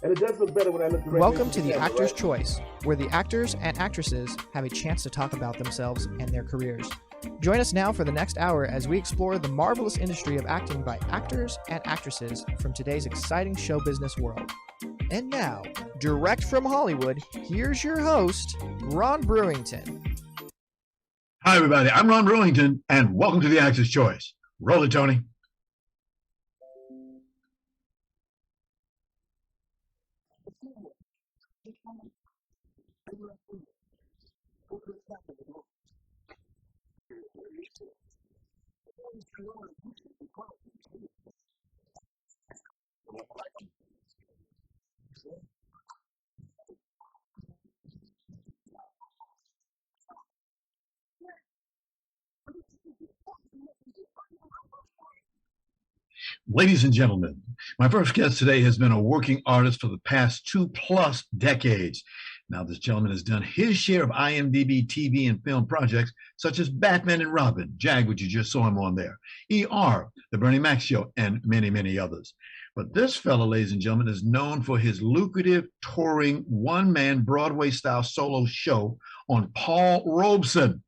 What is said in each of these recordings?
And it does look better when I look directly Welcome into to the camera, Actor's right? Choice, where the actors and actresses have a chance to talk about themselves and their careers. Join us now for the next hour as we explore the marvelous industry of acting by actors and actresses from today's exciting show business world. And now, direct from Hollywood, here's your host, Ron Brewington. Hi, everybody. I'm Ron Brewington, and welcome to the Actor's Choice. Roll it, Tony. Ladies and gentlemen, my first guest today has been a working artist for the past 2+ decades. Now, this gentleman has done his share of IMDb TV and film projects such as Batman and Robin, Jag, which you just saw him on there, ER, The Bernie Mac Show, and many, many others. But this fellow, ladies and gentlemen, is known for his lucrative touring one-man Broadway-style solo show on Paul Robeson.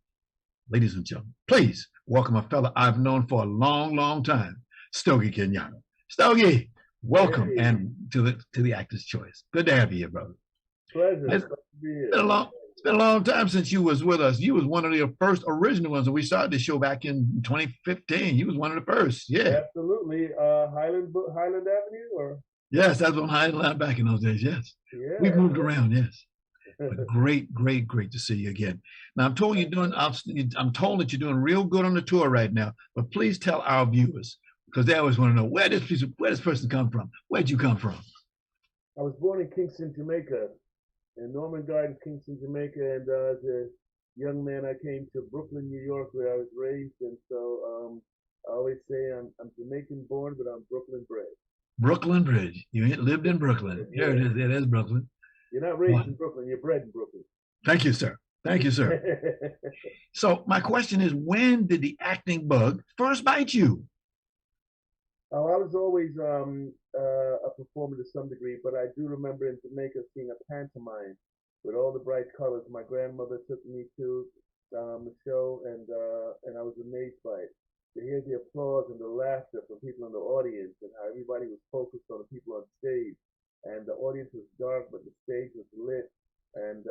Ladies and gentlemen, please welcome a fellow I've known for a long, long time, Stogie Kenyatta. Stogie, welcome Hey. and to the Actor's Choice. Good to have you here, brother. Pleasure. It's Glad to be here. it's been a long time since you was with us. You was one of the first original ones, and we started the show back in 2015. You was one of the first, yeah. Absolutely. Highland Avenue, or Yes, that's on Highland back in those days. Yes, yeah. we've moved around. Yes, but great to see you again. Now I'm told I'm told that you're doing real good on the tour right now. But please tell our viewers, because they always want to know where this person come from. Where'd you come from? I was born in Kingston, Jamaica, in Norman Gardens, Kingston, Jamaica, and as a young man, I came to Brooklyn, New York, where I was raised, and so I always say I'm Jamaican born, but I'm Brooklyn bred. Brooklyn Bridge. You lived in Brooklyn. Here it is. It is Brooklyn. You're not raised in Brooklyn. You're bred in Brooklyn. Thank you, sir. Thank you, sir. So my question is, when did the acting bug first bite you? Oh, I was always a performer to some degree, but I do remember in Jamaica seeing a pantomime with all the bright colors. My grandmother took me to the show, and I was amazed by it. To hear the applause and the laughter from people in the audience, and how everybody was focused on the people on stage, and the audience was dark, but the stage was lit, and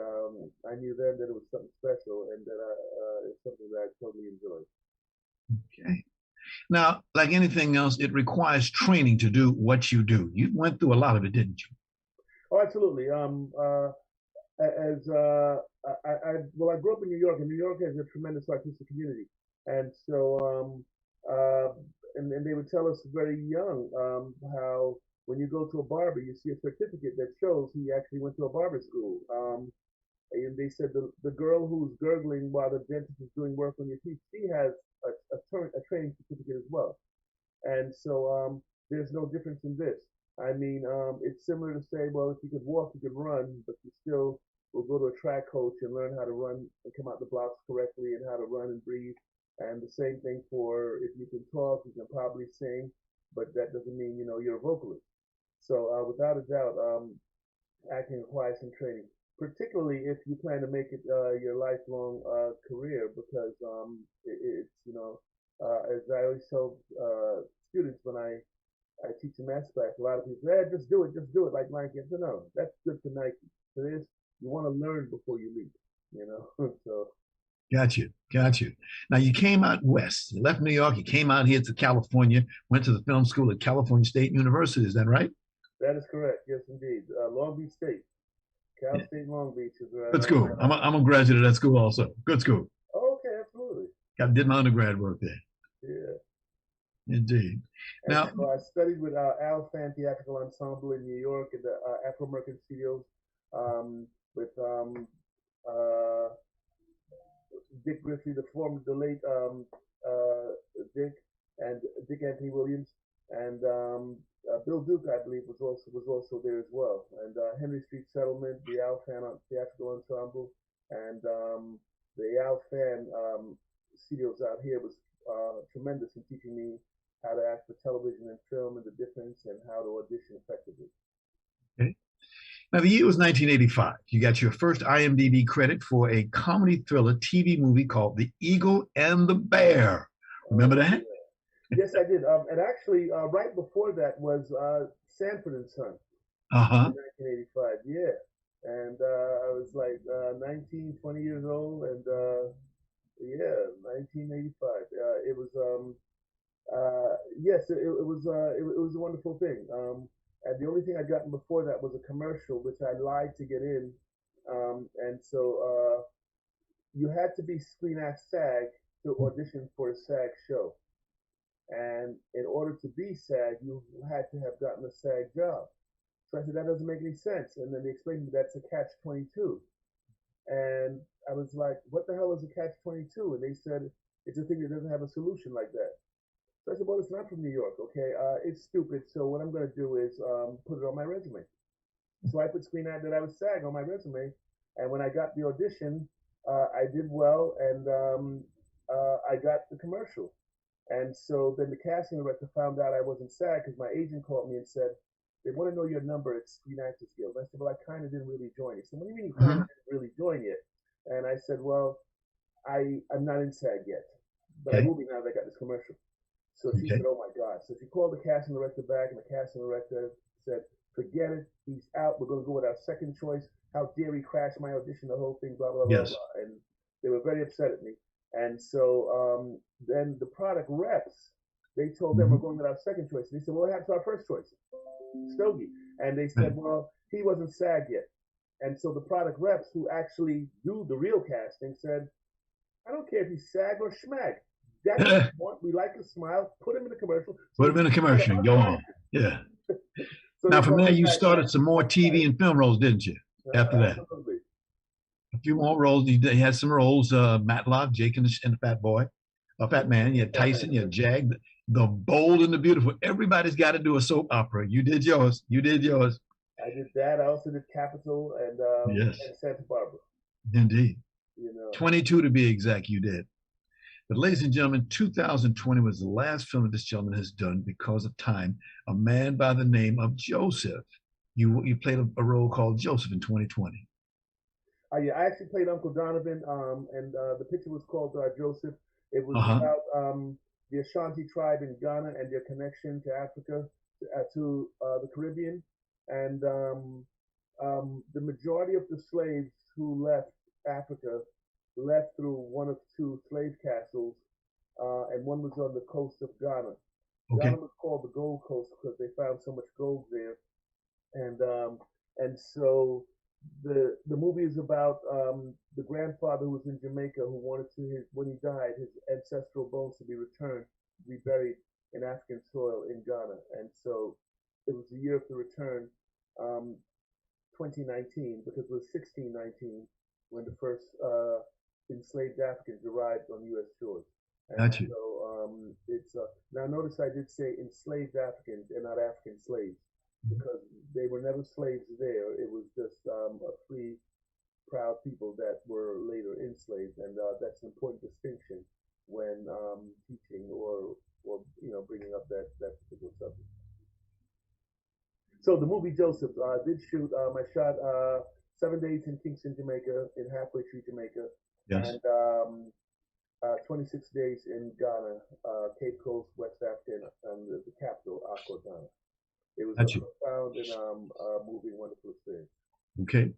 I knew then that it was something special, and that it's something that I totally enjoyed. Okay. Now, like anything else, it requires training to do what you do. You went through a lot of it, didn't you? Oh, absolutely. I grew up in New York, and New York has a tremendous artistic community, and so and they would tell us very young how when you go to a barber, you see a certificate that shows he actually went to a barber school. And they said the girl who's gurgling while the dentist is doing work on your teeth, she has a training certificate as well. And so there's no difference in this. I mean, it's similar to say, well, if you could walk, you could run, but you still will go to a track coach and learn how to run and come out the blocks correctly and how to run and breathe. And the same thing for if you can talk, you can probably sing, but that doesn't mean you're a vocalist. So without a doubt, acting requires some training, particularly if you plan to make it your lifelong career, because it's as I always tell students when I teach a math class, a lot of people say, just do it like Nike. I said, no, that's good for Nike. For this, you want to learn before you leave, so. Got you. Now, you came out west. You left New York. You came out here to California, went to the film school at California State University. Is that right? That is correct. Yes, indeed. Long Beach State. Cal State Long Beach is where Good school. I'm a graduate of that school also. Good school. Oh, okay, absolutely. Did my undergrad work there. Yeah. Indeed. Now, so I studied with Al Fan Theatrical Ensemble in New York at the Afro-American Studios with Dick Griffey, the late Dick Anthony Williams, and Bill Duke, I believe, was also there as well. And Henry Street Settlement, the Al Fan Theatrical Ensemble, and the Al Fan studios out here was tremendous in teaching me how to act for television and film and the difference and how to audition effectively. Okay. Now, the year was 1985. You got your first IMDb credit for a comedy thriller TV movie called The Eagle and the Bear. Remember that? Yes, I did. And actually, right before that was Sanford and Son Uh-huh. in 1985. Yeah. And I was like 19, 20 years old. And yeah, 1985. It was, yes, it was a wonderful thing. And the only thing I'd gotten before that was a commercial, which I lied to get in. And so you had to be Screen Act SAG to audition for a SAG show. And in order to be SAG, you had to have gotten a SAG job. So I said, that doesn't make any sense. And then they explained to me that's a catch 22. And I was like, what the hell is a catch 22? And they said, it's a thing that doesn't have a solution like that. So I said, well, listen, I'm from New York, okay? It's stupid. So what I'm going to do is put it on my resume. So I put Screen Ad that I was SAG on my resume. And when I got the audition, I did well, and I got the commercial. And so then the casting director found out I wasn't SAG because my agent called me and said, they want to know your number at Screen Actors Guild. And I said, well, I kind of didn't really join. He said, what do you mean you kind of didn't really join yet? And I said, well, I'm not in SAG yet, but I will be now that I got this commercial. So she said, oh my God. So she called the casting director back, and the casting director said, forget it. He's out. We're going to go with our second choice. How dare he crash my audition, the whole thing, blah, blah, blah, blah. And they were very upset at me. And so then the product reps, they told them we're going with our second choice. And they said, well, what happened to our first choice? Stogie. And they said, well, he wasn't SAG yet. And so the product reps who actually do the real casting said, I don't care if he's SAG or schmag. That's what we want. We like his smile. Put him in the commercial. Put him in a commercial and go on. Yeah. So now, from there, you started some more TV and film roles, didn't you? After that. Absolutely. A few more roles. You had some roles, Matlock, Jake and the Fat Boy, a Fat Man. You had Tyson, you had Jag, the Bold and the Beautiful. Everybody's got to do a soap opera. You did yours. You did yours. I did that. I also did Capital and Santa Barbara. Indeed. You know. 22 to be exact, you did. But ladies and gentlemen, 2020 was the last film that this gentleman has done because of time. A man by the name of Joseph. You played a role called Joseph in 2020. Yeah, I actually played Uncle Donovan, and the picture was called Joseph. It was about the Ashanti tribe in Ghana and their connection to Africa, to the Caribbean. And the majority of the slaves who left Africa left through one of two slave castles, and one was on the coast of Ghana. Ghana was called the Gold Coast because they found so much gold there. And so the movie is about the grandfather who was in Jamaica who wanted when he died, his ancestral bones to be returned, to be buried in African soil in Ghana. And so it was the year of the return, 2019, because it was 1619 when the first enslaved Africans arrived on U.S. shores. And so it's now notice I did say enslaved Africans and not African slaves, because they were never slaves there. It was just a free, proud people that were later enslaved, and that's an important distinction when teaching or bringing up that particular subject. So the movie Joseph did shoot. I shot 7 days in Kingston, Jamaica, in Halfway Tree, Jamaica, and 26 days in Ghana, Cape Coast, West Africa, and the capital, Accra, Ghana. It was a profound and moving, wonderful experience. Okay.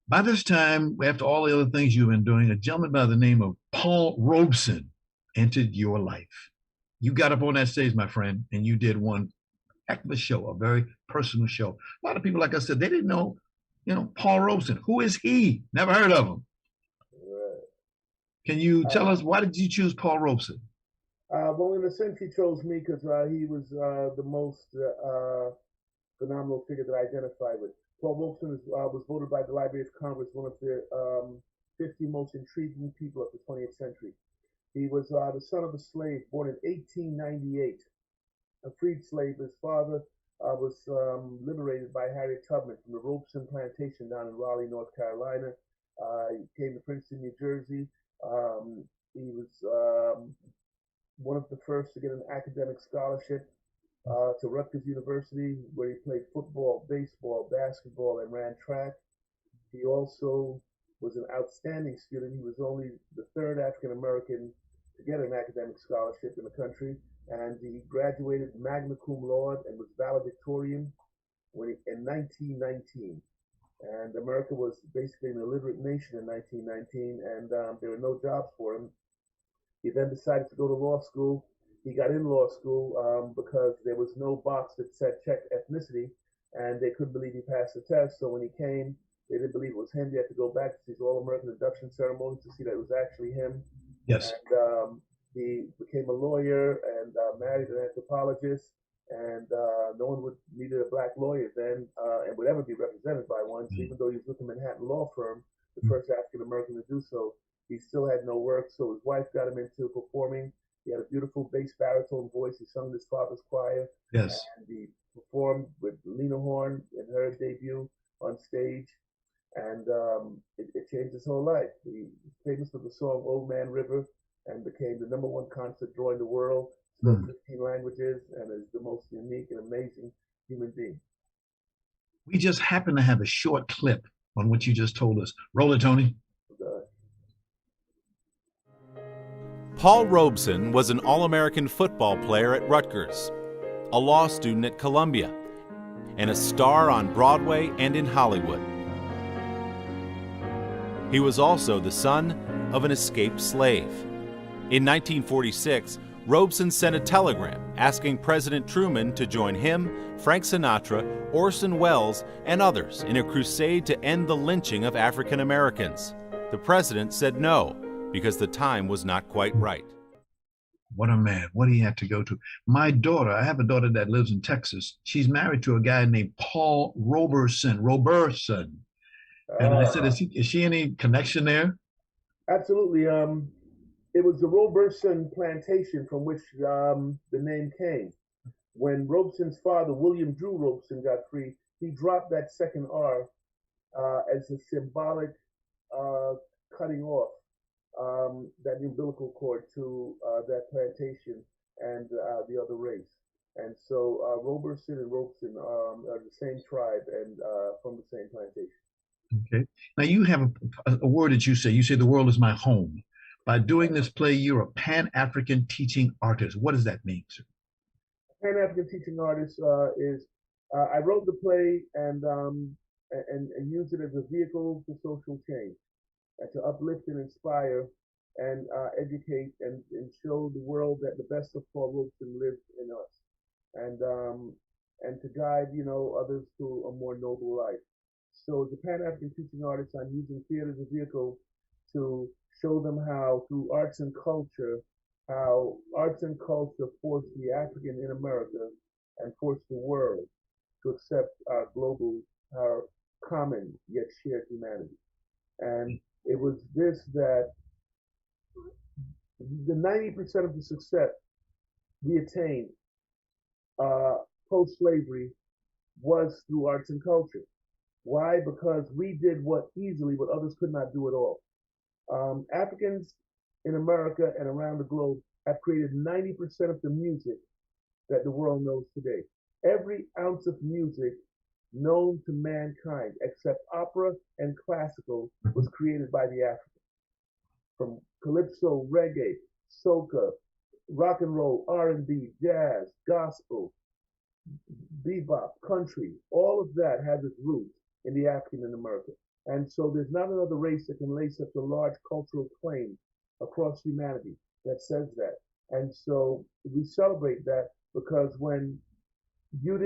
By this time, after all the other things you've been doing, a gentleman by the name of Paul Robeson entered your life. You got up on that stage, my friend, and you did one heck of a show, a very personal show. A lot of people, like I said, they didn't know, Paul Robeson. Who is he? Never heard of him. Right. Can you tell us, why did you choose Paul Robeson? Well, in a sense, he chose me because he was the most phenomenal figure that I identify with. Paul Robeson was voted by the Library of Congress one of the 50 most intriguing people of the 20th century. He was the son of a slave born in 1898, a freed slave. His father was liberated by Harriet Tubman from the Robeson plantation down in Raleigh, North Carolina. He came to Princeton, New Jersey. He was one of the first to get an academic scholarship to Rutgers University, where he played football, baseball, basketball, and ran track. He also was an outstanding student. He was only the third African American to get an academic scholarship in the country, and he graduated magna cum laude and was valedictorian in 1919. And America was basically an illiterate nation in 1919, and there were no jobs for him. He then decided to go to law school. He got in law school because there was no box that said check ethnicity, and they couldn't believe he passed the test. So when he came, they didn't believe it was him. They had to go back to his All-American induction ceremony to see that it was actually him. Yes. And he became a lawyer and married an anthropologist. And no one needed a black lawyer then and would ever be represented by one. So even though he was with the Manhattan law firm, the first African American to do so, he still had no work. So his wife got him into performing. He had a beautiful bass baritone voice. He sung in his father's choir. Yes. And he performed with Lena Horne in her debut on stage. And it changed his whole life. He was famous for the song Old Man River and became the #1 concert draw in the world. Spoke 15 languages and is the most unique and amazing human being. We just happen to have a short clip on what you just told us. Roll it, Tony. Paul Robeson was an All-American football player at Rutgers, a law student at Columbia, and a star on Broadway and in Hollywood. He was also the son of an escaped slave. In 1946, Robeson sent a telegram asking President Truman to join him, Frank Sinatra, Orson Welles, and others in a crusade to end the lynching of African Americans. The president said no, because the time was not quite right. What a man, what he had to go to. My daughter, I have a daughter that lives in Texas. She's married to a guy named Paul Robeson. And I said, is she any connection there? Absolutely. It was the Robeson plantation from which the name came. When Robeson's father, William Drew Robeson, got free, he dropped that second R as a symbolic cutting off that umbilical cord to that plantation and the other race. And so Robeson and Robeson are the same tribe and from the same plantation. Okay. Now you have a word that you say the world is my home. By doing this play, you're a Pan-African teaching artist. What does that mean, sir? Pan-African teaching artist is I wrote the play and used it as a vehicle for social change and to uplift and inspire and educate and show the world that the best of Paul Robeson lives in us and to guide others to a more noble life. So as a Pan-African teaching artist, I'm using theater as a vehicle to show them how through arts and culture, how arts and culture forced the African in America and forced the world to accept our common yet shared humanity. And it was this that the 90% of the success we attained post-slavery was through arts and culture. Why? Because we did what others could not do at all. Africans in America and around the globe have created 90% of the music that the world knows today. Every ounce of music known to mankind, except opera and classical, was created by the Africans. From calypso, reggae, soca, rock and roll, R&B, jazz, gospel, bebop, country, all of that has its roots in the African in America. And so there's not another race that can lay such a large cultural claim across humanity that says that. And so we celebrate that because when you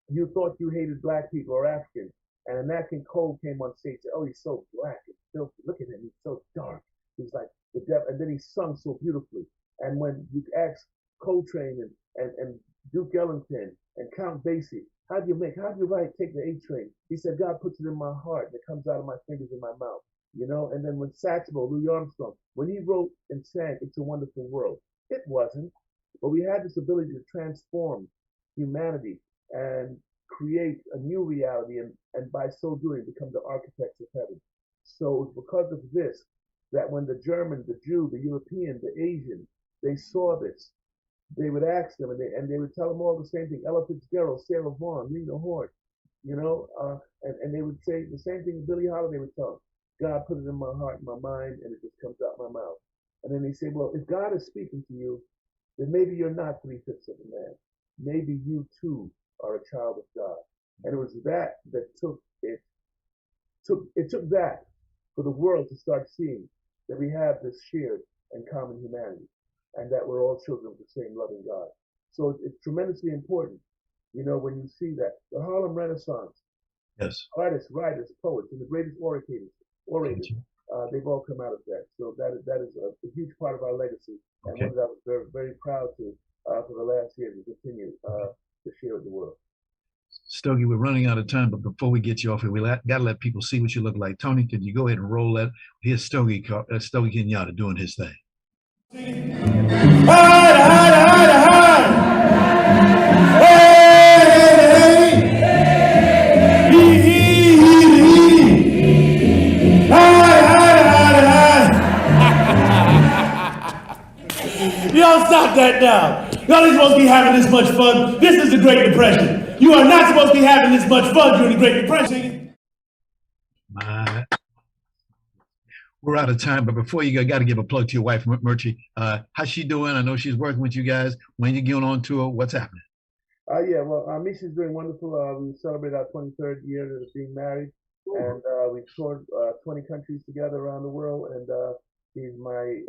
you thought you hated black people or Africans, and Nat King Cole came on stage and said, oh, he's so black and filthy. Look at him, he's so dark. He's like the devil. And then he sung so beautifully. And when you ask Coltrane and Duke Ellington and Count Basie, how do you take the A train? He said, God puts it in my heart. It comes out of my fingers in my mouth. And then when Saxophone, Louis Armstrong, when he wrote and sang It's a Wonderful World, it wasn't. But we had this ability to transform humanity and create a new reality and by so doing become the architects of heaven. So it's because of this that when the German, the Jew, the European, the Asian, they saw this they would ask them, and they would tell them all the same thing. Ella Fitzgerald, Sarah Vaughan, Lena Horne, and they would say the same thing Billie Holiday would tell them. God put it in my heart and my mind, and it just comes out my mouth. And then they say, well, if God is speaking to you, then maybe you're not three-fifths of a man. Maybe you too are a child of God. And it was that took that for the world to start seeing that we have this shared and common humanity, and that we're all children of the same loving God. So it's tremendously important, when you see that the Harlem Renaissance, Yes. artists, writers, poets, and the greatest orators, they've all come out of that. So that is a huge part of our legacy, and Okay. one that I was very, very proud to, for the last year, to continue to share with the world. Stogie, we're running out of time, but before we get you off here, we got to let people see what you look like. Tony, could you go ahead and roll that? Here's Stogie Kenyatta doing his thing. Y'all stop that now. Y'all ain't supposed to be having this much fun. This is the Great Depression. You are not supposed to be having this much fun during the Great Depression. We're out of time, but before you go, got to give a plug to your wife, Murchie. How's she doing? I know she's working with you guys. When you going on tour, what's happening? Yeah, well, Misha's doing wonderful. We celebrated our 23rd year of being married, and we toured 20 countries together around the world. And he's my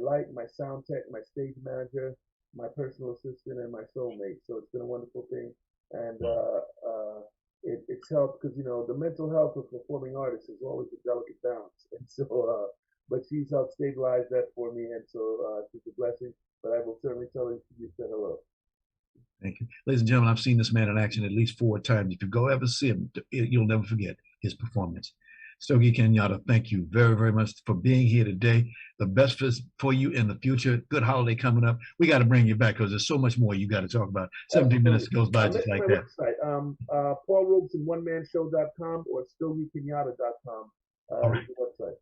light, my sound tech, my stage manager, my personal assistant, and my soulmate. So it's been a wonderful thing, and it's helped because the mental health of performing artists is always a delicate balance, and so but she's helped stabilize that for me, and so she's a blessing. But I will certainly tell her you said hello. Thank you. Ladies and gentlemen, I've seen this man in action at least 4 times. If you go ever see him, you'll never forget his performance. Stogie Kenyatta, thank you very, very much for being here today. The best for you in the future. Good holiday coming up. We got to bring you back because there's so much more you got to talk about. 17 minutes goes by just like that. Website, PaulRobeson1ManShow.com or StogieKenyatta.com. All right. The website.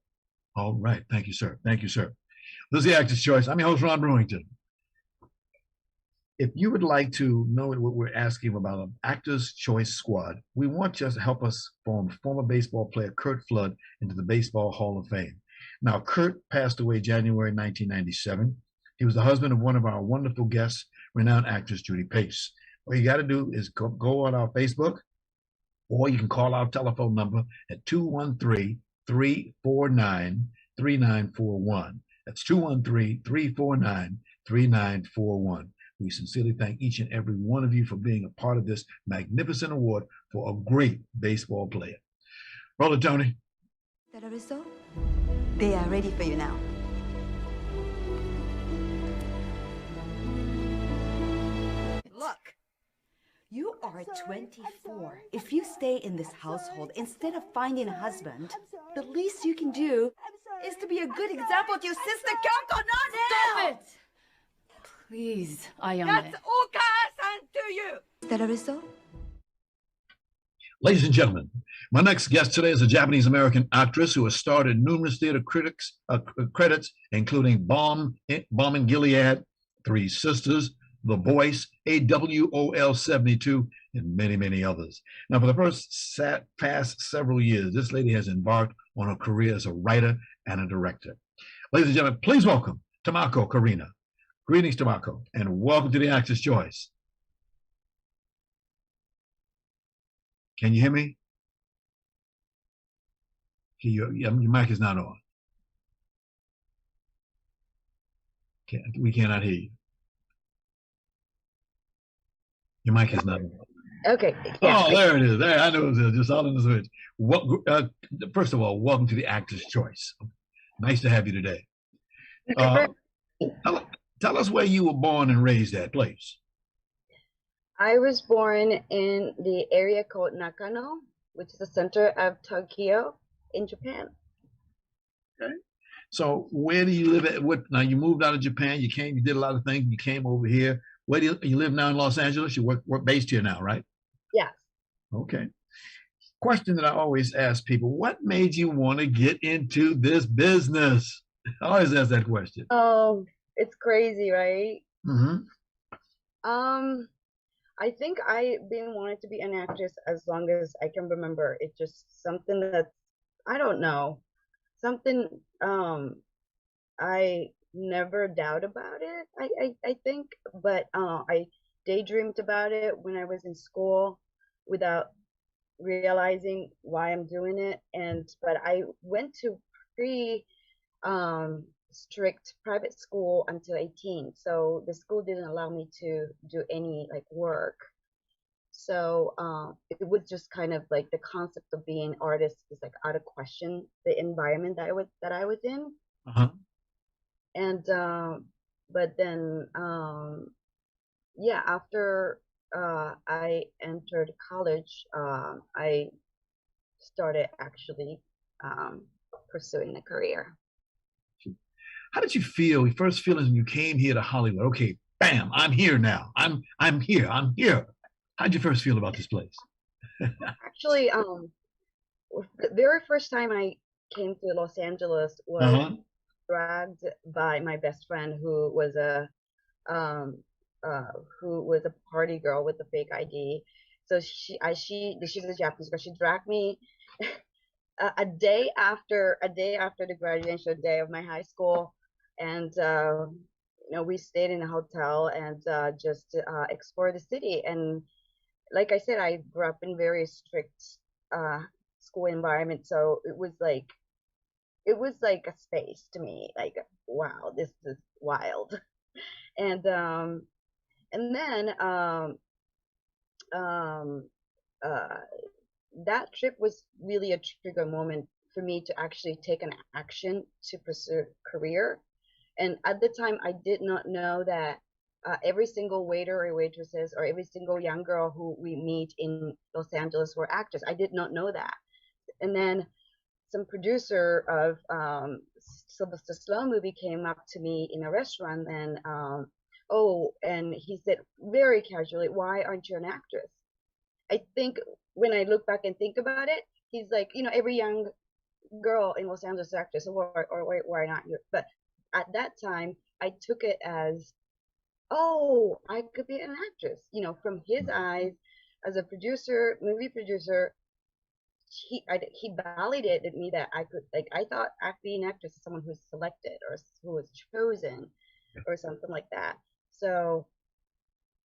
All right. Thank you, sir. Thank you, sir. This is the Actor's Choice. I'm your host, Ron Brewington. If you would like to know what we're asking about an Actors Choice Squad, we want you to help us form former baseball player Curt Flood into the Baseball Hall of Fame. Now, Curt passed away January 1997. He was the husband of one of our wonderful guests, renowned actress Judy Pace. What you got to do is go on our Facebook, or you can call our telephone number at 213-349-3941. That's 213-349-3941. We sincerely thank each and every one of you for being a part of this magnificent award for a great baseball player. Roll it, Tony. They are ready for you now. Look, you are 24. If you stay in this household, instead of finding a husband, the least you can do is to be a good example to your sister Kyoko. Not now! Stop it! Please, Ayame. That's Oka-san to you! Ladies and gentlemen, my next guest today is a Japanese-American actress who has starred in numerous theater credits, including Bomb in Gilead, Three Sisters, The Voice, AWOL 72, and many, many others. Now, for the past several years, this lady has embarked on her career as a writer and a director. Ladies and gentlemen, please welcome Tomoko Karina. Greetings, Tomoko, and welcome to the Actor's Choice. Can you hear me? Your mic is not on. We cannot hear you. Your mic is not on. Okay. Yeah. Oh, there it is. There, I know it was just all in the switch. First of all, welcome to the Actor's Choice. Nice to have you today. Tell us where you were born and raised at, please. I was born in the area called Nakano, which is the center of Tokyo in Japan. Okay. So where do you live at? Now you moved out of Japan. You did a lot of things. You came over here. Where do you live now in Los Angeles? You work based here now, right? Yes. Okay. Question that I always ask people: what made you want to get into this business? I always ask that question. Oh, it's crazy, right? Mm-hmm. I think I've been wanting to be an actress as long as I can remember. It's just something that I don't know, something I never doubt about it. I think, but I daydreamed about it when I was in school without realizing why I'm doing it. And but I went to pre strict private school until 18, so the school didn't allow me to do any like work. So it was just kind of like the concept of being an artist is like out of question, the environment that I was in. Uh-huh. And but then yeah, after I entered college, I started actually pursuing a career. How did you feel? Your first feelings when you came here to Hollywood? Okay, bam, I'm here now. I'm here. I'm here. How did you first feel about this place? Actually, the very first time I came to Los Angeles was Uh-huh. dragged by my best friend um who was a party girl with a fake ID. So she's a Japanese girl. She dragged me a day after the graduation day of my high school, and we stayed in a hotel and just explored the city. And like I said, I grew up in very strict uh, school environment, so it was like a space to me. Like, wow, this is wild. And then um, uh, that trip was really a trigger moment for me to actually take an action to pursue a career. And at the time, I did not know that every single waiter or waitresses or every single young girl who we meet in Los Angeles were actors. I did not know that. And then some producer of Sylvester Stallone movie came up to me in a restaurant and and he said very casually, "Why aren't you an actress?" I think when I look back and think about it, he's like, every young girl in Los Angeles is actress, or why not you? But at that time, I took it as, oh, I could be an actress. From his eyes, as a producer, movie producer, he validated me that I could, like, I thought being an actress is someone who's selected or who was chosen or something like that. So,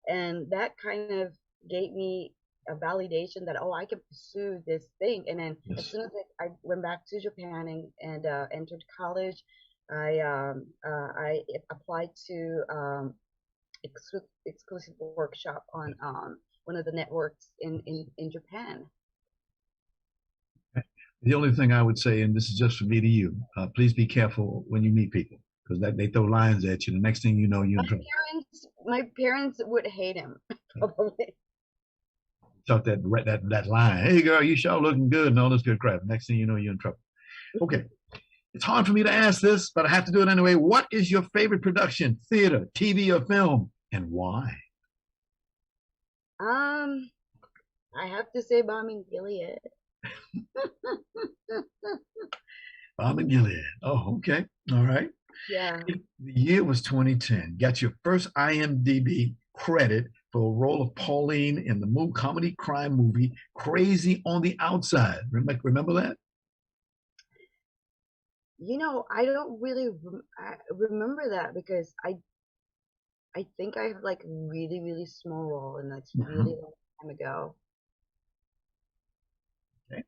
and that kind of gave me a validation that, oh, I can pursue this thing. And then as Yes. soon as I went back to Japan and entered college, I applied to exclusive workshop on one of the networks in Japan. The only thing I would say, and this is just from me to you, please be careful when you meet people because they throw lines at you. The next thing you know, you're in trouble. My parents would hate him, probably. Talk that line. Hey, girl, you sure looking good and all this good crap. Next thing you know, you're in trouble. Okay. It's hard for me to ask this, but I have to do it anyway. What is your favorite production, theater, TV, or film, and why? Um, I have to say Bomb in Gilead. Bomb and Gilead. Oh, okay. All right. Yeah. The year was 2010. Got your first IMDb credit for a role of Pauline in the comedy crime movie Crazy on the Outside. Remember that? I don't really remember that because I think I have like really, really small role and that's really long time ago. Okay.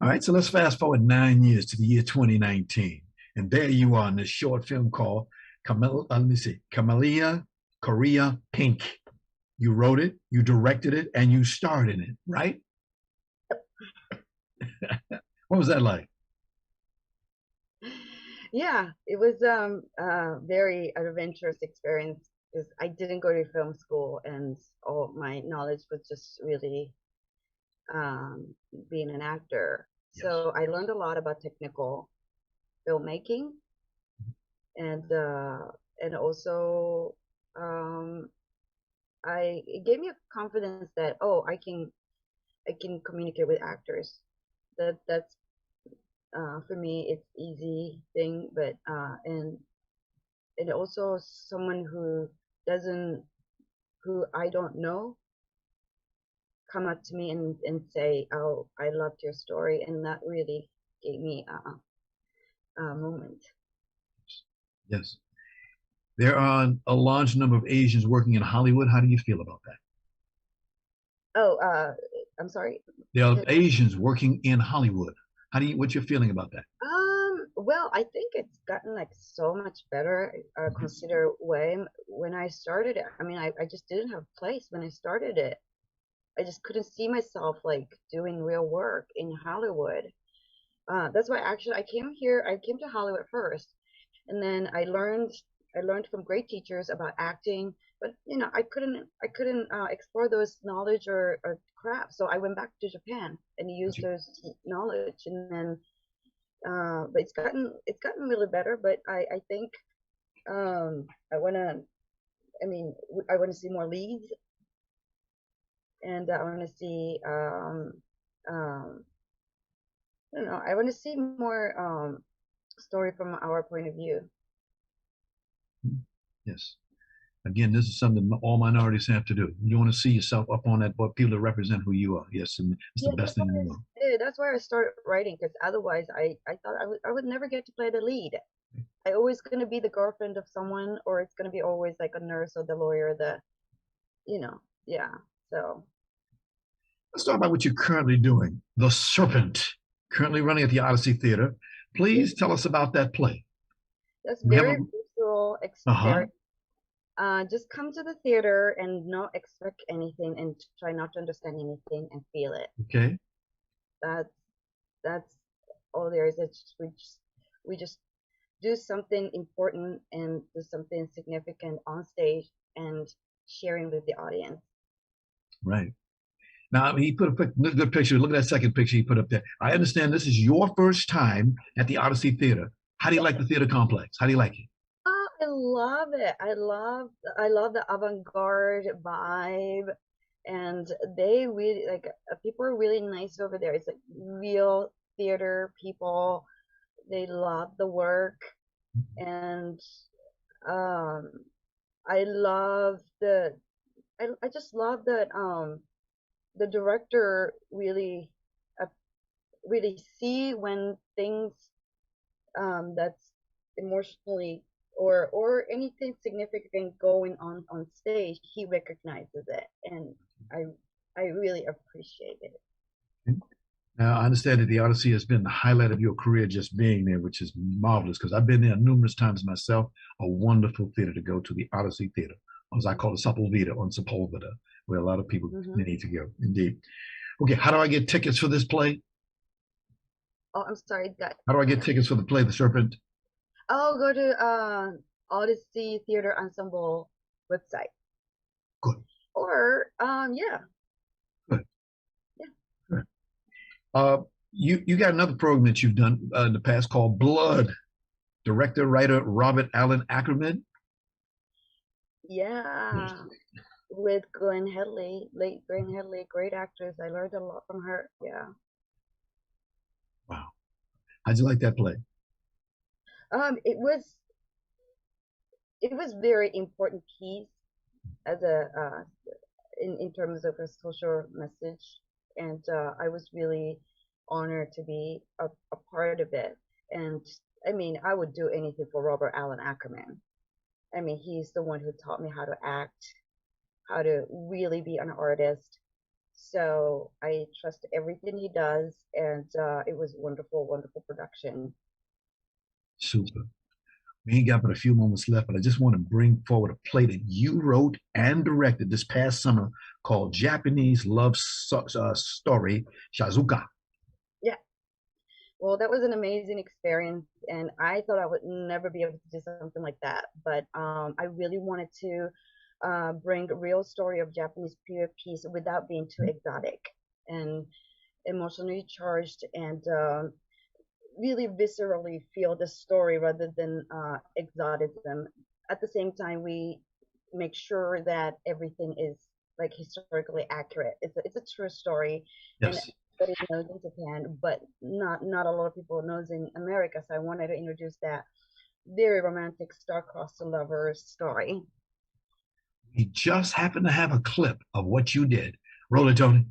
All right, so let's fast forward 9 years to the year 2019. And there you are in this short film called Camellia Korea Pink. You wrote it, you directed it, and you starred in it, right? What was that like? Yeah, it was a very adventurous experience because I didn't go to film school and all my knowledge was just really being an actor. Yes. So I learned a lot about technical filmmaking and also it gave me a confidence that, oh, I can communicate with actors. That's for me it's easy thing, but and and also someone who I don't know come up to me and say, "Oh, I loved your story," and that really gave me a moment. Yes. There are a large number of Asians working in Hollywood. How do you feel about that? Oh, I'm sorry. There are Asians working in Hollywood. What's your feeling about that? Well, I think it's gotten like so much better. Consider when I started it. I mean, I just didn't have a place when I started it. I just couldn't see myself like doing real work in Hollywood. That's why actually I came here. I came to Hollywood first, and then I learned from great teachers about acting. But you know, I couldn't explore those knowledge or craft. So I went back to Japan and used those knowledge, and then. But it's gotten really better. But I think I wanna. I mean, I want to see more leads, and I want to see I don't know. I want to see more story from our point of view. Yes. Again, this is something all minorities have to do. You want to see yourself up on that board, people that represent who you are. Yes, and it's the best thing in the world. That's why I started writing, because otherwise I thought I would never get to play the lead. I always going to be the girlfriend of someone, or it's going to be always like a nurse or the lawyer, yeah. So let's talk about what you're currently doing. The Serpent, currently running at the Odyssey Theater. Please tell us about that play. That's very visceral experience. Just come to the theater and not expect anything, and try not to understand anything and feel it. Okay. That's all there is. We just do something important and do something significant on stage and sharing with the audience. Right. Now, he put a good picture. Look at that second picture he put up there. I understand this is your first time at the Odyssey Theater. How do you like the theater complex? How do you like it? I love it. I love the avant-garde vibe, and they really people are really nice over there. It's like real theater people. They love the work, and I love I just love that the director really see when things that's emotionally or anything significant going on stage, he recognizes it, and I really appreciate it. Now, I understand that the Odyssey has been the highlight of your career, just being there, which is marvelous, because I've been there numerous times myself. A wonderful theater to go to, the Odyssey Theater, as I call it, Sepulveda on Sepulveda, where a lot of people need to go. Indeed. Okay, how do I get tickets for this play? Oh, I'm sorry. How do I get tickets for the play, The Serpent? Oh, go to Odyssey Theater Ensemble website. Good. Or yeah. Good. Yeah. Good. You got another program that you've done in the past called Blood. Director, writer Robert Allen Ackerman. Yeah. With Glenn Headley, late Glenn Headley, great actress. I learned a lot from her. Yeah. Wow. How'd you like that play? It was very important piece as in terms of a social message, and I was really honored to be a part of it. And I mean, I would do anything for Robert Allen Ackerman. I mean, he's the one who taught me how to act, how to really be an artist. So I trust everything he does, and it was wonderful, wonderful production. Super. We ain't got but a few moments left, but I just want to bring forward a play that you wrote and directed this past summer called Japanese Love Story, Shazuka. Yeah. Well, that was an amazing experience, and I thought I would never be able to do something like that. But I really wanted to bring a real story of Japanese period piece without being too exotic and emotionally charged, and really viscerally feel the story rather than exoticism. At the same time, we make sure that everything is like historically accurate. It's a true story, yes. And everybody knows in Japan, but not a lot of people knows in America. So I wanted to introduce that very romantic star-crossed lover story. We just happen to have a clip of what you did. Roll it, Tony.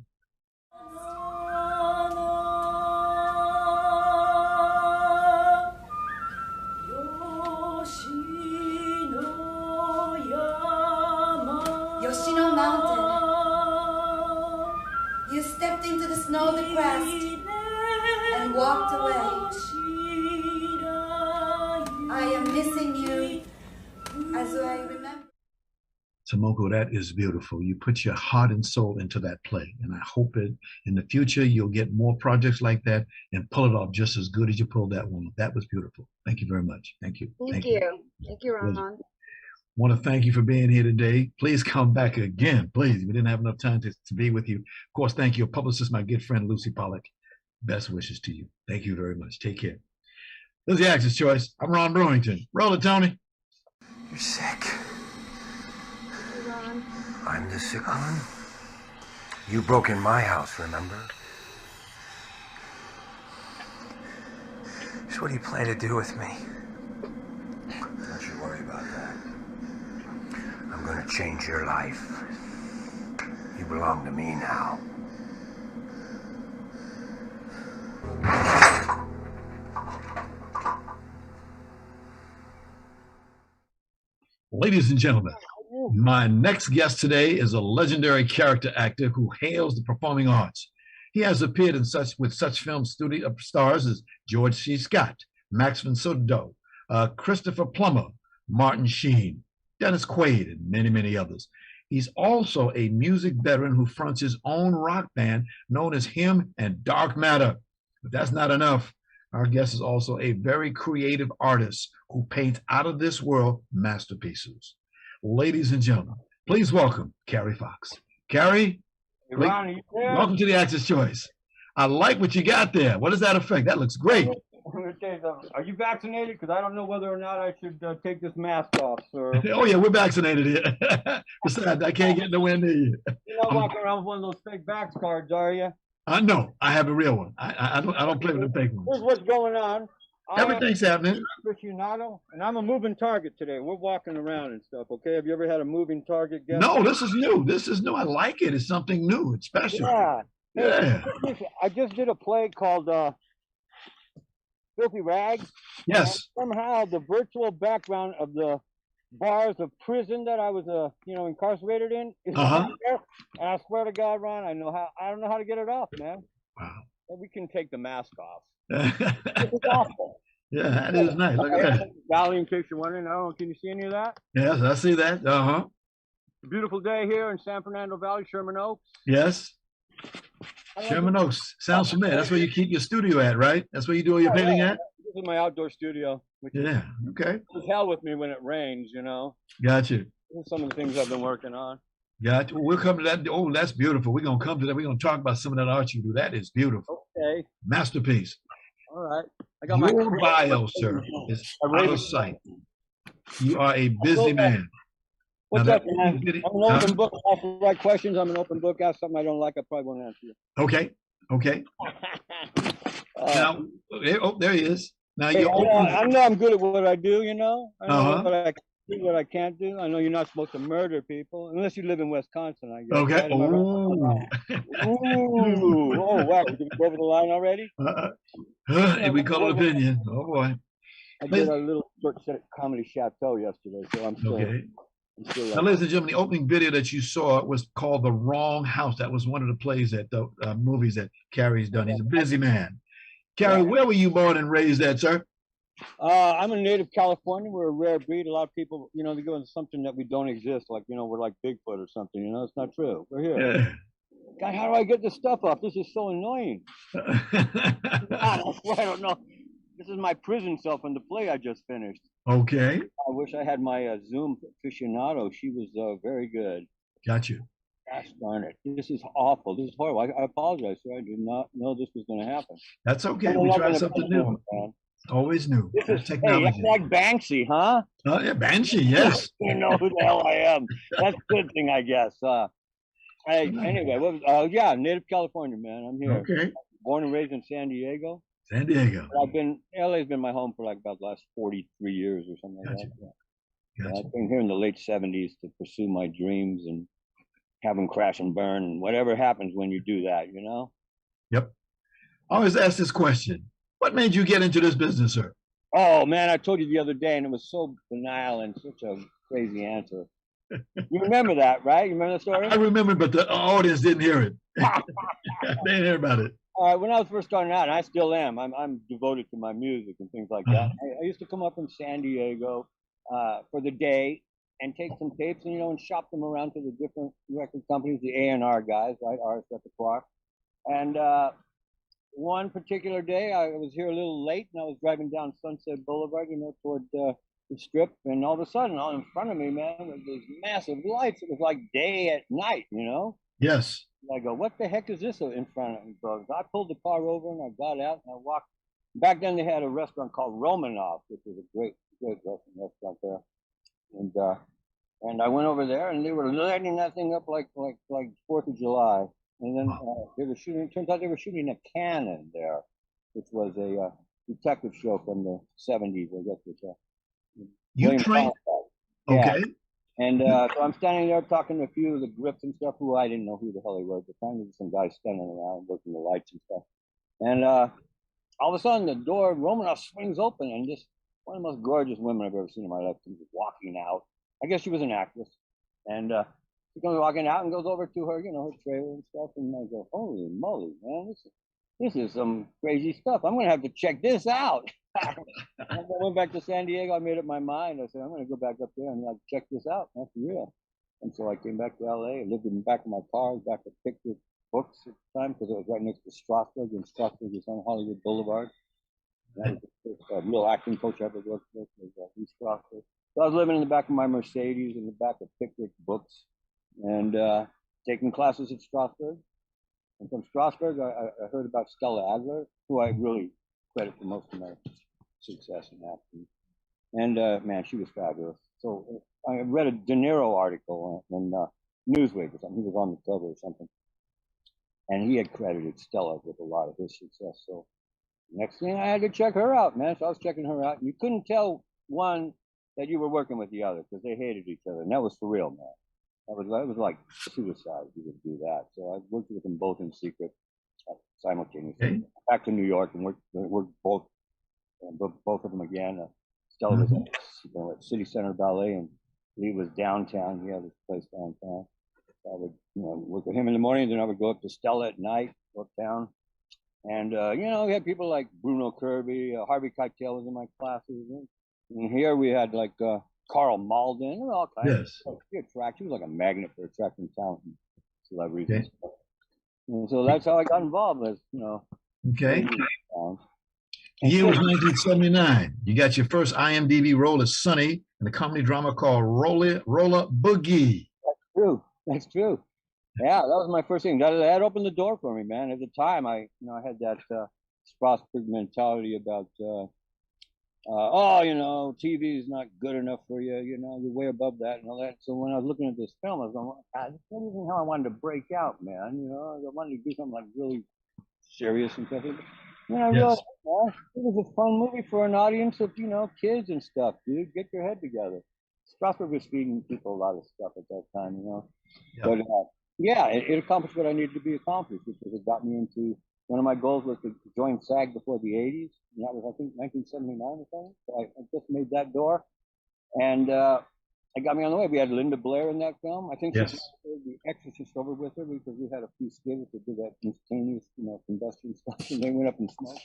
Yoshino Mountain. You stepped into the snow of the crest and walked away. I am missing you as I remember. Tomoko, that is beautiful. You put your heart and soul into that play. And I hope that in the future you'll get more projects like that and pull it off just as good as you pulled that one. That was beautiful. Thank you very much. Thank you. Thank you. Thank you, Ron. Want to thank you for being here today. Please come back again, please. We didn't have enough time to be with you. Of course, thank you, publicist, my good friend, Lucy Pollock. Best wishes to you. Thank you very much. Take care. This is the Actor's Choice. I'm Ron Brewington. Roll it, Tony. You're sick. Hey, Ron. I'm the sick one. You broke in my house, remember? So what do you plan to do with me? Don't you worry about that. I'm gonna change your life. You belong to me now. Ladies and gentlemen, my next guest today is a legendary character actor who hails the performing arts. He has appeared in with such film studio stars as George C. Scott, Max von Sydow, Christopher Plummer, Martin Sheen, Dennis Quaid, and many, many others. He's also a music veteran who fronts his own rock band known as Him and Dark Matter. But that's not enough. Our guest is also a very creative artist who paints out of this world masterpieces. Ladies and gentlemen, please welcome Carrie Fox. Carrie, hey, Ron, welcome to the Actor's Choice. I like what you got there. What does that affect? That looks great. Are you vaccinated? Because I don't know whether or not I should take this mask off, sir. Oh, yeah, we're vaccinated here. Besides, I can't get nowhere near you. You're not walking around with one of those fake vax cards, are you? No, I have a real one. I don't play with the fake ones. Here's what's going on. Everything's happening. Aficionado, and I'm a moving target today. We're walking around and stuff, okay? Have you ever had a moving target guest? No, this is new. This is new. I like it. It's something new. It's special. Yeah. Yeah. I just did a play called Filthy Rags. Yes. Somehow the virtual background of the bars of prison that I was, incarcerated in is there. And I swear to God, Ron, I don't know how to get it off, man. Wow. Well, we can take the mask off. This is awful. Yeah, that is nice. Look at that. Valley, in case you're wondering, can you see any of that? Yes, I see that. Beautiful day here in San Fernando Valley, Sherman Oaks. Yes. Sherman Oaks. Sounds familiar. That's where you keep your studio at, right? That's where you do all your painting at? This is my outdoor studio. Yeah, okay. It's hell with me when it rains, Got you. These are some of the things I've been working on. Got you. We'll come to that. Oh, that's beautiful. We're going to come to that. We're going to talk about some of that art you do. That is beautiful. Okay. Masterpiece. All right. I got your bio, sir, is out of sight. You are a busy man. What's up, man? I'm an open book. Ask the right questions. I'm an open book. Ask something I don't like, I probably won't answer you. Okay. Okay. Now, there he is. Now hey, you're open. I know I'm good at what I do, I know what I can do, what I can't do. I know you're not supposed to murder people unless you live in Wisconsin, I guess. Okay. Right? Ooh. Oh, wow. Did we go over the line already? We call it opinion. Oh, boy. I did a little short set at Comedy Chateau yesterday, so I'm still... Okay. Now, ladies and gentlemen, the opening video that you saw was called The Wrong House. That was one of the plays that the movies that Carrie's done. He's a busy man. Carrie, where were you born and raised at, sir? I'm a native Californian. We're a rare breed. A lot of people, they go into something that we don't exist, like, we're like Bigfoot or something, It's not true. We're here. Yeah. God, how do I get this stuff off? This is so annoying. I don't know. This is my prison self in the play I just finished. Okay. I wish I had my Zoom aficionado. She was very good. Got you. Gosh darn it. This is awful. This is horrible. I apologize, sir. I did not know this was going to happen. That's okay. We try something new. Always new. This is technology. Hey, that's like Banksy, huh? Oh, yeah, Banshee, yes. You know who the hell I am. That's a good thing, I guess. Anyway, native California, man. I'm here. Okay. Born and raised in San Diego. San Diego. LA's been my home for like about the last 43 years or something like Gotcha. that. Gotcha. I've been here in the late 70s to pursue my dreams and have them crash and burn, and whatever happens when you do that, you know? Yep. I always ask this question. What made you get into this business, sir? Oh, man, I told you the other day, and it was so banal and such a crazy answer. You remember that, right? You remember the story? I remember, but the audience didn't hear it. They didn't hear about it. All right, when I was first starting out, and I still am, I'm devoted to my music and things like that. I used to come up in San Diego for the day and take some tapes and, you know, and shop them around to the different record companies, the A&R guys, right, artist repertoire. And one particular day, I was here a little late, and I was driving down Sunset Boulevard, you know, toward the Strip, and all of a sudden, all in front of me, man, was these massive lights. It was like day at night, you know? Yes. I go, what the heck is this in front of me? So I pulled the car over, and I got out, and I walked. Back then, they had a restaurant called Romanov, which was a great restaurant there. And I went over there, and they were lighting that thing up like 4th of July. And then they were shooting. It turns out they were shooting a Cannon there, which was a detective show from the 70s, I guess. Which, you trained? Yeah. Okay. And so I'm standing there talking to a few of the grips and stuff who I didn't know who the hell they were at the time. There was some guys standing around working the lights and stuff. And all of a sudden, the door, Romanov swings open, and just one of the most gorgeous women I've ever seen in my life comes walking out. I guess she was an actress. And she comes walking out and goes over to her, you know, her trailer and stuff. And I go, holy moly, man, this is some crazy stuff. I'm going to have to check this out. And I went back to San Diego. I made up my mind. I said, I'm going to go back up there and like check this out. That's real. And so I came back to LA. I lived in the back of my car, back at Pickwick Books at the time, because it was right next to Strasburg, and Strasburg was on Hollywood Boulevard. And that was the first real acting coach I ever worked with, was East Strasburg. So I was living in the back of my Mercedes in the back of Pickwick Books, and taking classes at Strasburg. And from Strasburg, I heard about Stella Adler, who I really credit for most of my success in acting. And man, she was fabulous. So I read a De Niro article in Newsweek or something. He was on the cover or something. And he had credited Stella with a lot of his success. So next thing, I had to check her out, man. So I was checking her out. And you couldn't tell one that you were working with the other because they hated each other. And that was for real, man. That was like suicide. You would do that. So I worked with them both in secret simultaneously. Okay. Back to New York and worked both of them again. Stella was at City Center Ballet, and he was downtown. He had his place downtown. So I would, you know, work with him in the morning, then I would go up to Stella at night, go uptown. And, you know, we had people like Bruno Kirby, Harvey Keitel was in my classes. And here we had like Carl Malden, and all kinds of stuff. He was like a magnet for attracting talent and celebrities. Okay. And so that's how I got involved, as, you know. Okay. The year was 1979. You got your first IMDb role as Sonny in a comedy drama called Roller Boogie. That's true. That's true. Yeah, that was my first thing. That opened the door for me, man. At the time, I had that Strasbourg mentality about, you know, TV is not good enough for you. You know, you're way above that and all that. So when I was looking at this film, I was going, God, this isn't how I wanted to break out, man. You know, I wanted to do something like really serious and stuff. You know, realized, it was a fun movie for an audience of, you know, kids and stuff, dude. Get your head together. Strasbourg was feeding people a lot of stuff at that time, you know. But yeah, it accomplished what I needed to be accomplished, which was it got me into, one of my goals was to join SAG before the 80s. And that was, I think, 1979 or something. So I just made that door. And it got me on the way. We had Linda Blair in that film. I think she did The Exorcist over with her because we had a few skills that did that instantaneous, you know, combustion stuff, and they went up in smoke.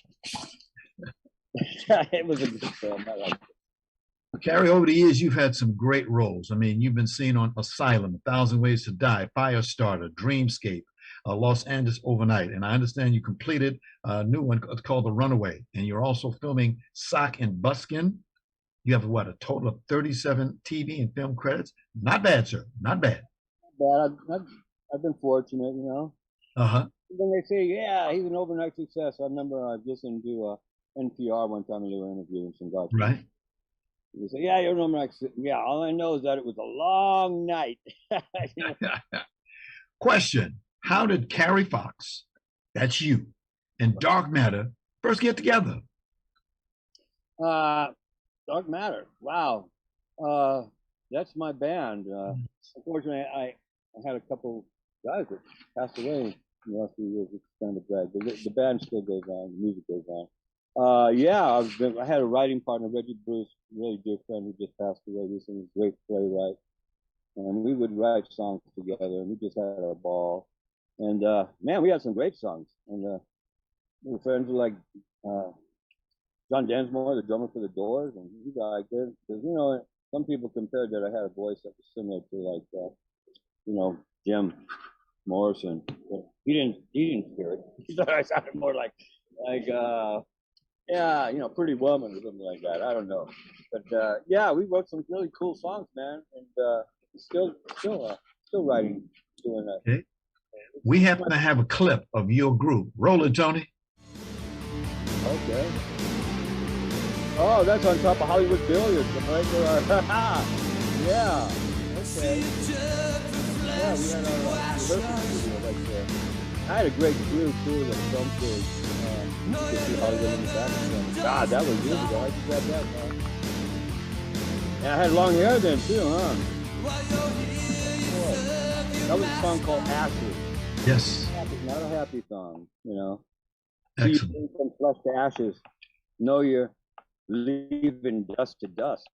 It was a good film. I liked it. Carrie, over the years, you've had some great roles. I mean, you've been seen on Asylum, 1,000 Ways to Die, Firestarter, Dreamscape, Los Angeles Overnight. And I understand you completed a new one called The Runaway. And you're also filming Sock and Buskin. You have, what, a total of 37 TV and film credits? Not bad, sir. Not bad. Not bad. I've been fortunate, you know. Then they say, yeah, he's an overnight success. I remember listening to NPR one time and they were interviewing some guys. Right. They say, yeah, you're an overnight success. Yeah, all I know is that it was a long night. Question. How did Carrie Fox, that's you, and Dark Matter first get together? Dark Matter. Wow. That's my band. Unfortunately, I had a couple guys that passed away in the last few years. It's kind of bad. The band still goes on. The music goes on. Yeah, I had a writing partner, Reggie Bruce, really dear friend who just passed away recently. Great playwright, and we would write songs together, and we just had a ball. And man, we had some great songs. And we were friends with like John Densmore, the drummer for the Doors, and he died good because some people compared that I had a voice that was similar to like Jim Morrison. But he didn't hear it. He thought I sounded more like Pretty Woman or something like that. I don't know, but yeah, we wrote some really cool songs, man, and still writing, doing that. Okay. We happen to have a clip of your group. Roll it, Tony. Okay. Oh, that's on top of Hollywood Billiards, right there. Yeah. Okay. Yeah, we had our rehearsal studio right there. I had a great crew too, the film crew. You could see Hollywood in the background. God, that was years ago. I just got that, man. And I had long hair then too, huh? That was a song called Ashes. Yes. Not a happy song, Excellent. See you from flesh to ashes. Know you're leaving dust to dust.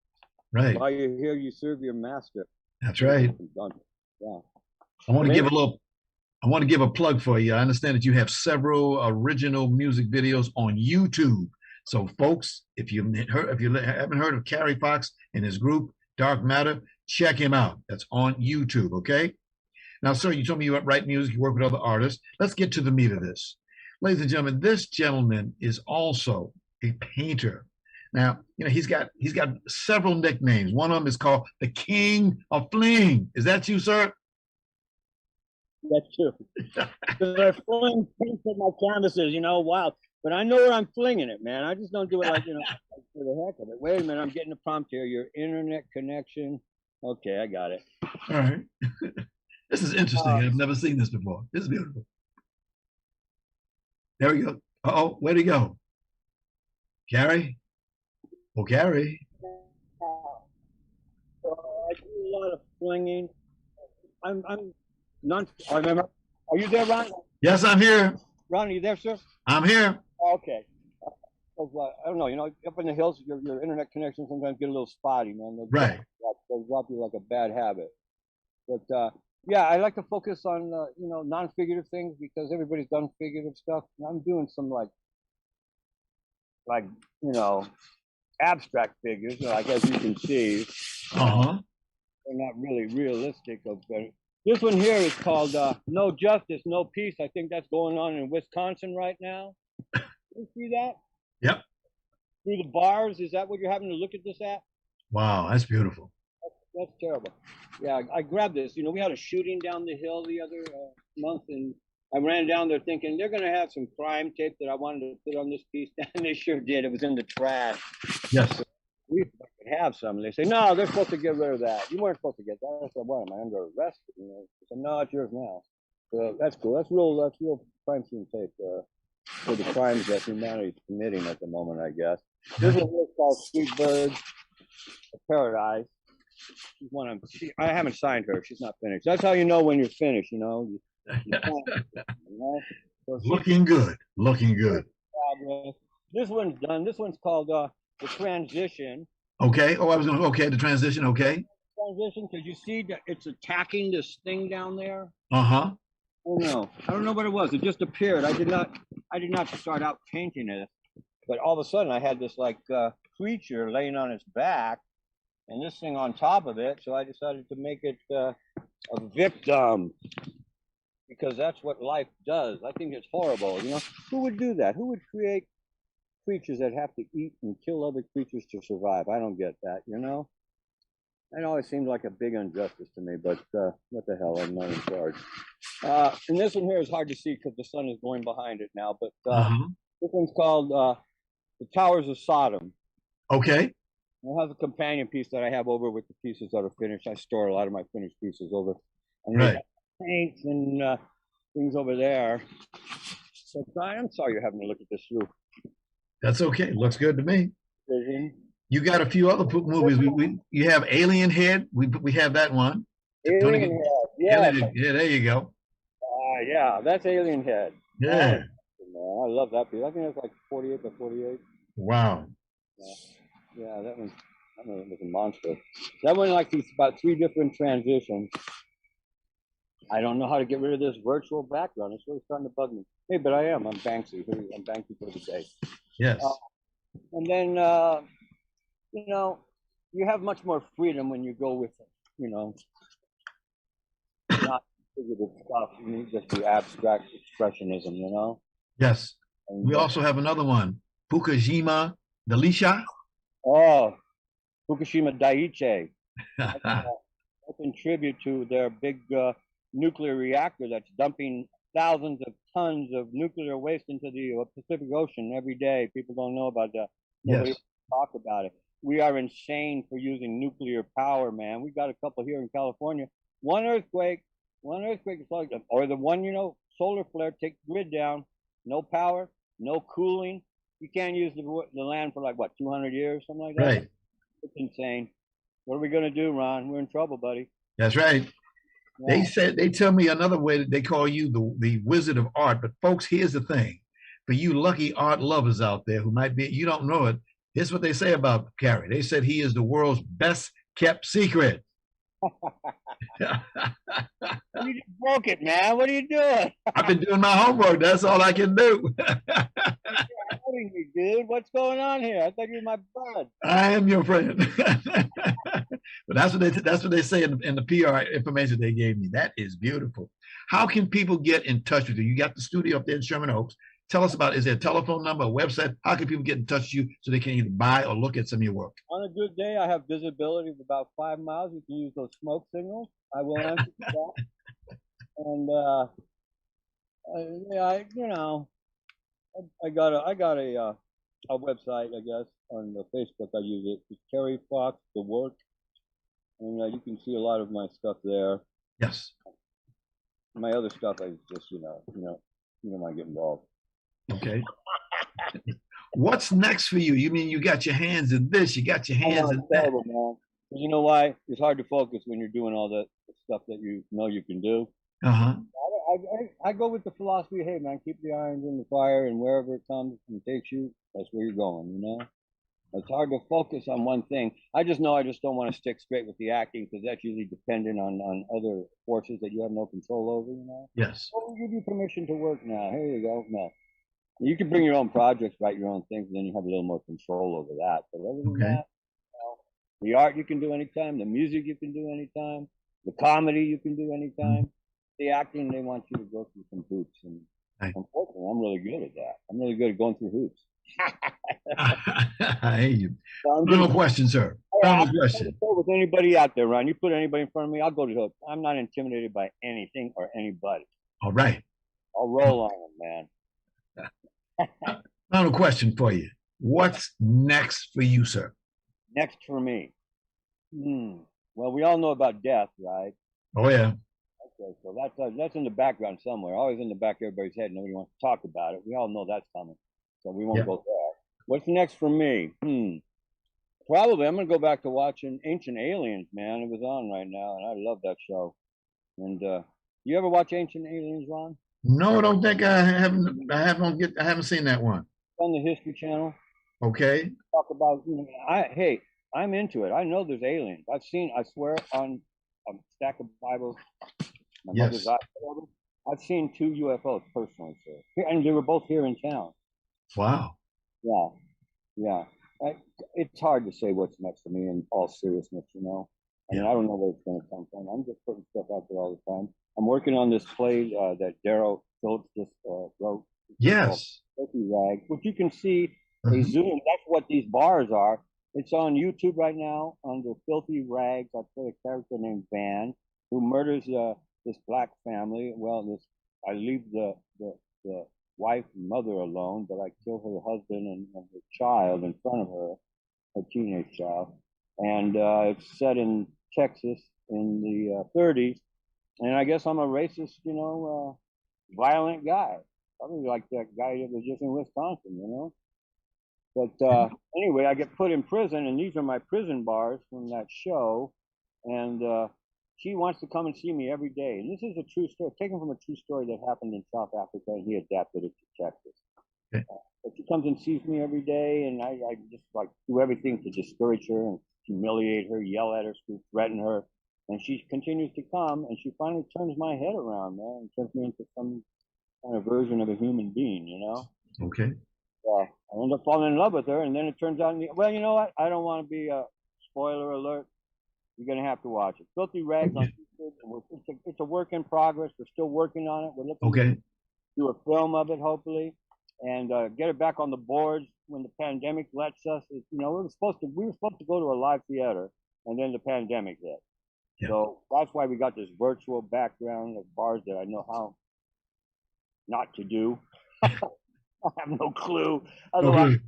Right. While you're here, you serve your master. That's right. Yeah. I want to give a plug for you. I understand that you have several original music videos on YouTube. So, folks, if you haven't heard of Carey Fox and his group Dark Matter, check him out. That's on YouTube. Okay. Now, sir, you told me you write music, you work with other artists. Let's get to the meat of this. Ladies and gentlemen, this gentleman is also a painter. Now, he's got several nicknames. One of them is called the King of Fling. Is that you, sir? That's true. Because I fling paint at my canvases, wild. But I know where I'm flinging it, man. I just don't do it like, for the heck of it. Wait a minute, I'm getting a prompt here. Your internet connection. Okay, I got it. All right. This is interesting. I've never seen this before. This is beautiful. There we go. Uh-oh, where'd he go? Carrie? Oh, Carrie. I do a lot of flinging. I'm not. I remember. Are you there, Ron? Yes, I'm here. Ron, are you there, sir? I'm here. Okay. I don't know. Up in the hills, your internet connection sometimes get a little spotty, man. Right. They'll drop you like a bad habit. But yeah, I like to focus on non-figurative things because everybody's done figurative stuff. And I'm doing some like abstract figures, like as you can see. Uh-huh. They're not really realistic. This one here is called No Justice, No Peace. I think that's going on in Wisconsin right now. You see that? Yep. Through the bars, is that what you're having to look at this at? Wow, that's beautiful. That's terrible. Yeah, I grabbed this. We had a shooting down the hill the other month, and I ran down there thinking they're going to have some crime tape that I wanted to put on this piece, and they sure did. It was in the trash. Yes. So we could have some. And they say, no, they're supposed to get rid of that. You weren't supposed to get that. I said, what, am I under arrest? I said, no, it's yours now. So that's cool. That's real crime scene tape for the crimes that humanity is committing at the moment, I guess. This one is called Sweet Bird of Paradise. She's one I haven't signed her. She's not finished. That's how you know when you're finished, So looking good. This one's done. This one's called The Transition. Okay. Oh, the transition. Okay. Transition, because you see that it's attacking this thing down there. Uh-huh. Oh no, I don't know what it was. It just appeared. I did not start out painting it, but all of a sudden I had this creature laying on its back, and this thing on top of it. So I decided to make it a victim, because that's what life does. I think it's horrible. Who would do that? Who would create creatures that have to eat and kill other creatures to survive? I don't get that. It always seemed like a big injustice to me, but what the hell? I'm not in charge. And this one here is hard to see because the sun is going behind it now. But this one's called The Towers of Sodom. Okay. I have a companion piece that I have over with the pieces that are finished. I store a lot of my finished pieces over. And right. Paints and things over there. So I'm sorry you're having to look at this through. That's okay. Looks good to me. Vision. You got a few other movies. You have Alien Head. We have that one. Tony, Alien Head. Yeah. Alien, yeah, there you go. Yeah, that's Alien Head. Yeah. Man, I love that piece. I think that's like 48 by 48. Wow. Yeah, that was a monster. That one like these about 3 different transitions. I don't know how to get rid of this virtual background. It's really starting to bug me. Hey, but I am. I'm Banksy. I'm Banksy for the day. Yes. And then, you know, you have much more freedom when you go with it, you know, not figurative stuff. You need just the abstract expressionism, you know? Yes. And, we also have another one, Fukushima Delicia. Oh, Fukushima Daiichi. That's in tribute to their big nuclear reactor that's dumping thousands of tons of nuclear waste into the Pacific Ocean every day. People don't know about that. Nobody talk about it. We are insane for using nuclear power, man. We got a couple here in California. One earthquake, or the one, you know, solar flare, take the grid down. No power, no cooling. You can't use the land for like, what, 200 years, something like that? Right. It's insane. What are we going to do, Ron? We're in trouble, buddy. That's right. Yeah. They tell me another way that they call you the Wizard of Art. But folks, here's the thing. For you lucky art lovers out there who might be, you don't know it, here's what they say about Carrie. They said he is the world's best kept secret. You just broke it, man. What are you doing? I've been doing my homework. That's all I can do. You're hurting me, dude. What's going on here? I thought you were my bud. I am your friend. But that's what they say in the PR information they gave me. That is beautiful. How can people get in touch with you? You got the studio up there in Sherman Oaks. Tell us about, is there a telephone number, a website? How can people get in touch with you so they can either buy or look at some of your work? On a good day, I have visibility of about 5 miles. You can use those smoke signals. I will answer that. And I got a website, I guess, on the Facebook. I use it. It's Carrie Fox, the work, and you can see a lot of my stuff there. Yes. My other stuff, I just might get involved. Okay. What's next for you? You mean you got your hands in this, you got your hands in that? Terrible, man. You know why? It's hard to focus when you're doing all the stuff that you know you can do. I go with the philosophy, hey man, keep the irons in the fire, and wherever it comes and takes you, that's where you're going, you know? It's hard to focus on one thing. I just know I just don't want to stick straight with the acting, because that's usually dependent on other forces that you have no control over, you know? Yes. Well, we'll give you permission to work now. Here you go. No. You can bring your own projects, write your own things, and then you have a little more control over that. But other than that, the art you can do anytime, the music you can do anytime, the comedy you can do anytime. The acting, they want you to go through some hoops, and unfortunately, I'm really good at that. I'm really good at going through hoops. I hear you. Final question, sir. Final question. With anybody out there, Ron, you put anybody in front of me, I'll go to hook. I'm not intimidated by anything or anybody. All right. I'll roll on them, man. Final question for you. What's next for you, sir? Next for me. Well, we all know about death, right? Oh, yeah. Okay, so that's in the background somewhere. Always in the back of everybody's head. Nobody wants to talk about it. We all know that's coming, so we won't go there. What's next for me? Probably I'm gonna go back to watching Ancient Aliens, man. It was on right now, and I love that show. And you ever watch Ancient Aliens, Ron? No, I don't think I haven't. I haven't seen that one. On the History Channel. Okay. Talk about, hey, I'm into it. I know there's aliens. I swear on a stack of Bibles. My mother's iPhone, I've seen 2 UFOs personally, sir, and they were both here in town. Wow. Yeah. It's hard to say what's next for me in all seriousness, you know. I mean, I don't know where it's going to come from. I'm just putting stuff out there all the time. I'm working on this play that Darryl Phillips just wrote. Yes. Filthy Rag, which you can see a zoom. That's what these bars are. It's on YouTube right now under Filthy Rags. I play a character named Van who murders this black family. Well, I leave the wife and mother alone, but I kill her husband and her child in front of her, her teenage child. And it's set in Texas in the 30s. And I guess I'm a racist, violent guy. Probably like that guy that was just in Wisconsin, But anyway, I get put in prison, and these are my prison bars from that show. And she wants to come and see me every day. And this is a true story, taken from a true story that happened in South Africa, and he adapted it to Texas. Okay. But she comes and sees me every day, and I just like do everything to discourage her and humiliate her, yell at her, threaten her. And she continues to come, and she finally turns my head around, man, and turns me into some kind of version of a human being, you know? Okay. I end up falling in love with her, and then it turns out, well, you know what? I don't want to be a spoiler alert. You're going to have to watch it. Filthy Rags on YouTube. It's a work in progress. We're still working on it. We're looking to do a film of it, hopefully, and get it back on the boards when the pandemic lets us. You know, we were supposed to go to a live theater, and then the pandemic hit. Yeah. So that's why we got this virtual background of bars that I know how not to do. I have no clue. Otherwise,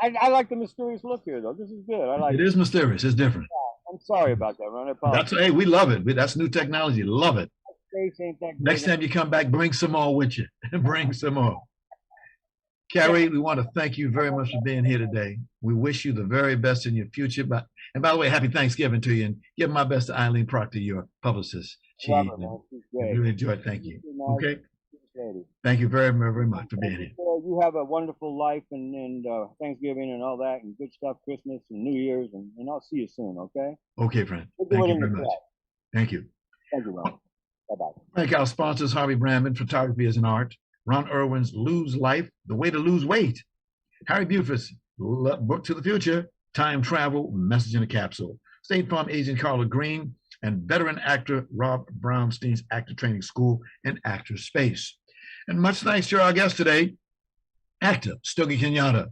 I like the mysterious look here, though. This is good. I like it. It is mysterious. It's different. Yeah, I'm sorry about that, man. Hey, we love it. That's new technology. Love it. Next time you come back, bring some more with you. Bring some more. Carrie, we want to thank you very much for being here today. We wish you the very best in your future. And by the way, happy Thanksgiving to you. And give my best to Eileen Proctor, your publicist. She really enjoyed. Thank you. Okay. Thank you very, very much for being here. You have a wonderful life and Thanksgiving and all that and good stuff, Christmas and New Year's, and I'll see you soon, okay? Okay, friend. Thank you very much. Thank you. Thank you, Ron. Bye-bye. Thank our sponsors, Harvey Brandman, Photography is an Art, Ron Irwin's Lose Life, The Way to Lose Weight, Harry Buford's Book to the Future, Time Travel, Message in a Capsule, State Farm agent Carla Green, and veteran actor Rob Brownstein's Actor Training School and Actor Space. And much thanks to our guest today, actor Stogie Kenyatta,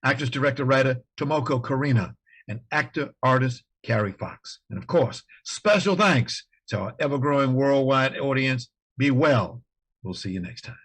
actress, director, writer Tomoko Karina, and actor, artist Carrie Fox. And of course, special thanks to our ever-growing worldwide audience. Be well. We'll see you next time.